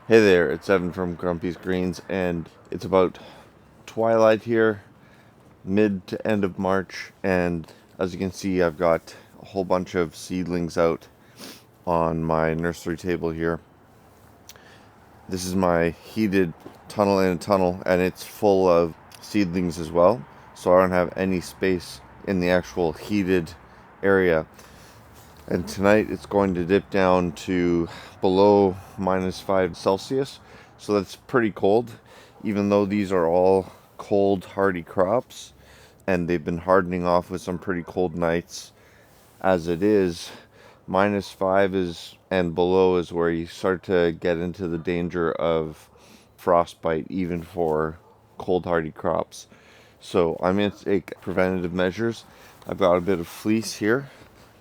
Hey there, it's Evan from Grumpy's Greens, and it's about twilight here, mid to end of March, and as you can see, I've got a whole bunch of seedlings out on my nursery table here. This is my heated tunnel in a tunnel, and it's full of seedlings as well, so I don't have any space in the actual heated area. And tonight it's going to dip down to below -5 Celsius. So that's pretty cold, even though these are all cold, hardy crops. And they've been hardening off with some pretty cold nights. As it is, -5 is and below is where you start to get into the danger of frostbite, even for cold, hardy crops. So I'm going to take preventative measures. I've got a bit of fleece here.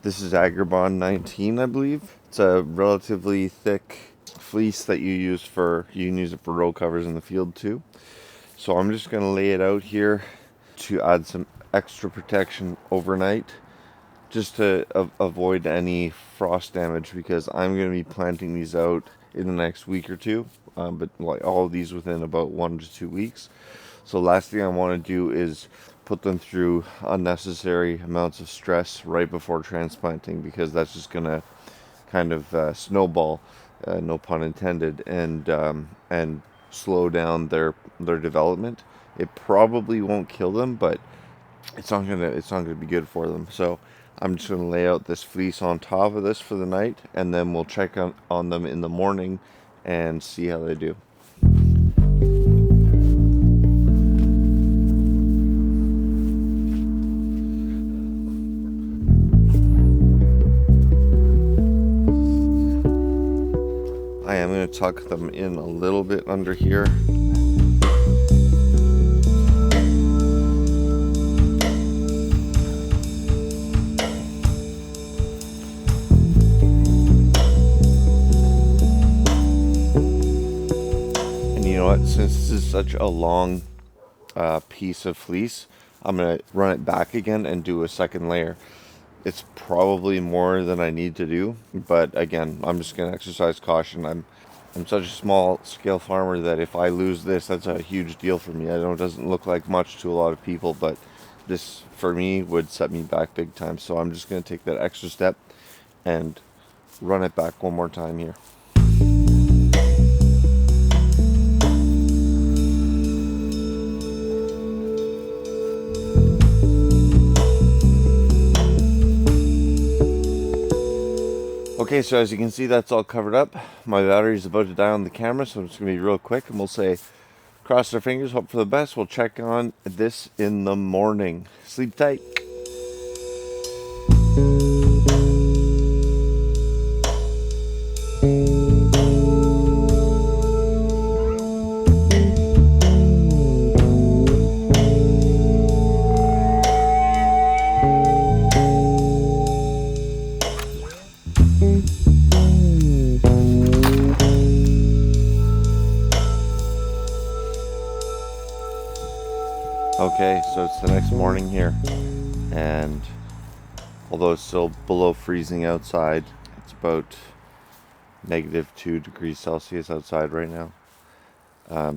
This is Agribon 19, I believe. It's a relatively thick fleece that you can use it for row covers in the field too. So I'm just going to lay it out here to add some extra protection overnight, just to avoid any frost damage, because I'm going to be planting these out in the next week or two, but like all of these within about 1 to 2 weeks. So last thing I want to do is put them through unnecessary amounts of stress right before transplanting, because that's just going to kind of snowball, no pun intended, and slow down their development. It probably won't kill them, but it's not gonna be good for them. So I'm just gonna lay out this fleece on top of this for the night, and then we'll check on them in the morning and see how they do. I am going to tuck them in a little bit under here. And you know what? Since this is such a long piece of fleece, I'm going to run it back again and do a second layer. It's probably more than I need to do, but again, I'm just going to exercise caution. I'm such a small scale farmer that if I lose this, that's a huge deal for me. I know it doesn't look like much to a lot of people, but this for me would set me back big time. So I'm just going to take that extra step and run it back one more time here. Okay, so as you can see, that's all covered up. My battery is about to die on the camera, so it's going to be real quick, and we'll say cross our fingers, hope for the best. We'll check on this in the morning. Sleep tight. Okay, so it's the next morning here, and although it's still below freezing outside, it's about -2 degrees Celsius outside right now.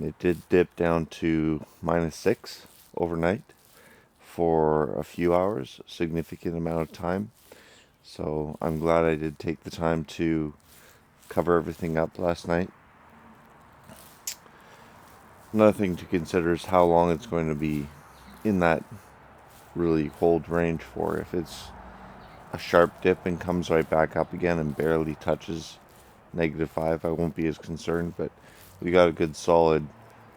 It did dip down to -6 overnight for a few hours, a significant amount of time. So I'm glad I did take the time to cover everything up last night. Another thing to consider is how long it's going to be in that really cold range for. If it's a sharp dip and comes right back up again and barely touches -5, I won't be as concerned, but we got a good solid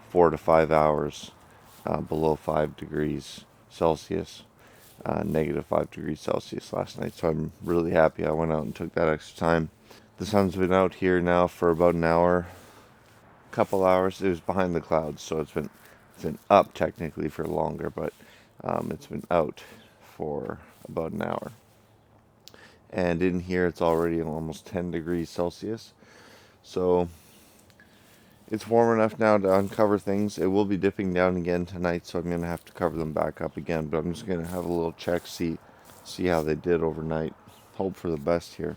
4 to 5 hours below 5 degrees Celsius, -5 degrees Celsius last night. So I'm really happy I went out and took that extra time. The sun's been out here now for about an hour, couple hours. It was behind the clouds, so it's been up technically for longer, but it's been out for about an hour. And in here, it's already almost 10 degrees Celsius. So it's warm enough now to uncover things. It will be dipping down again tonight, so I'm going to have to cover them back up again. But I'm just going to have a little check, see how they did overnight. Hope for the best here.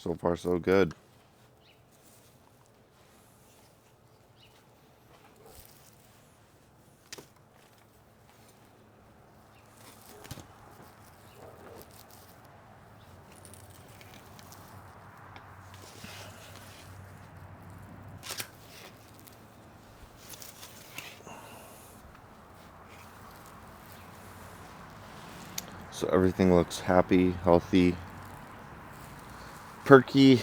So far so good. So everything looks happy, healthy, perky,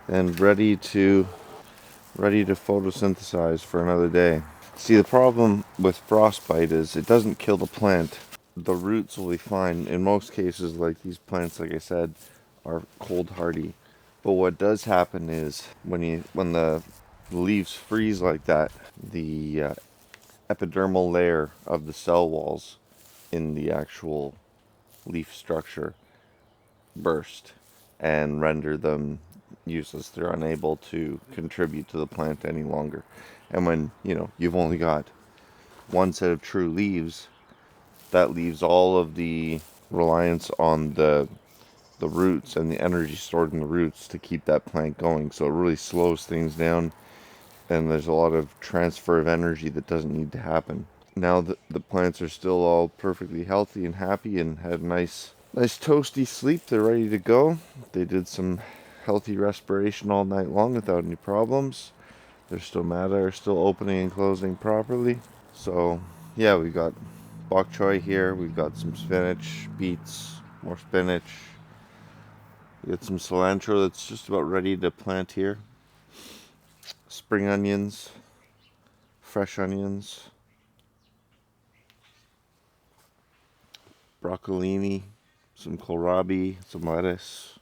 and ready to photosynthesize for another day. See, the problem with frostbite is it doesn't kill the plant. The roots will be fine. In most cases, like these plants, like I said, are cold hardy. But what does happen is when the leaves freeze like that, the epidermal layer of the cell walls in the actual leaf structure burst and render them useless. They're unable to contribute to the plant any longer. And when, you've only got one set of true leaves, that leaves all of the reliance on the roots and the energy stored in the roots to keep that plant going. So it really slows things down, and there's a lot of transfer of energy that doesn't need to happen. Now that the plants are still all perfectly healthy and happy and had a nice toasty sleep, they're ready to go. They did some healthy respiration all night long without any problems. Their stomata are still opening and closing properly. So yeah, we got bok choy here. We've got some spinach, beets, more spinach. We got some cilantro that's just about ready to plant here. Spring onions, fresh onions, broccolini, some kohlrabi, some lettuce.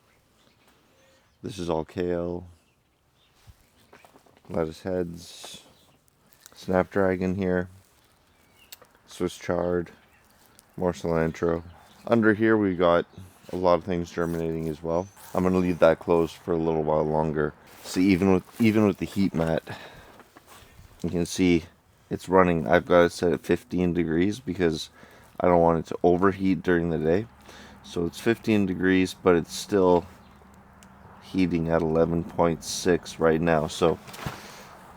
This is all kale, lettuce heads, snapdragon here, Swiss chard, more cilantro. Under here we got a lot of things germinating as well. I'm going to leave that closed for a little while longer. See, even with the heat mat, you can see it's running. I've got it set at 15 degrees because I don't want it to overheat during the day. So it's 15 degrees, but it's still heating at 11.6 right now. So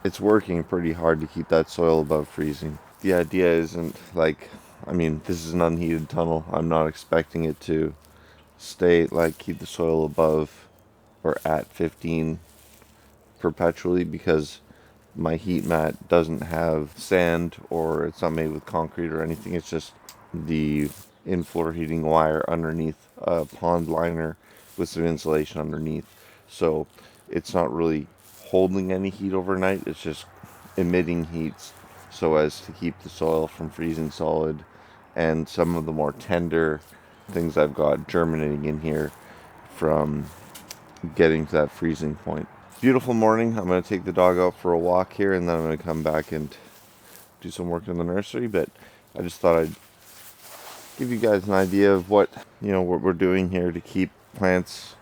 it's working pretty hard to keep that soil above freezing. The idea isn't this is an unheated tunnel. I'm not expecting it to keep the soil above or at 15 perpetually, because my heat mat doesn't have sand, or it's not made with concrete or anything. It's just the in-floor heating wire underneath a pond liner with some insulation underneath. So it's not really holding any heat overnight. It's just emitting heat so as to keep the soil from freezing solid, and some of the more tender things I've got germinating in here from getting to that freezing point. Beautiful morning. I'm going to take the dog out for a walk here, and then I'm going to come back and do some work in the nursery. But I just thought I'd give you guys an idea of what we're doing here to keep plants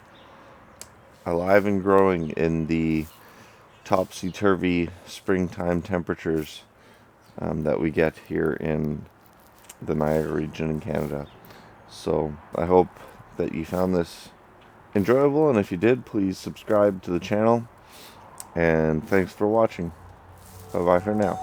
alive and growing in the topsy-turvy springtime temperatures that we get here in the Niagara region in Canada. So I hope that you found this enjoyable, and if you did, please subscribe to the channel, and thanks for watching. Bye bye for now.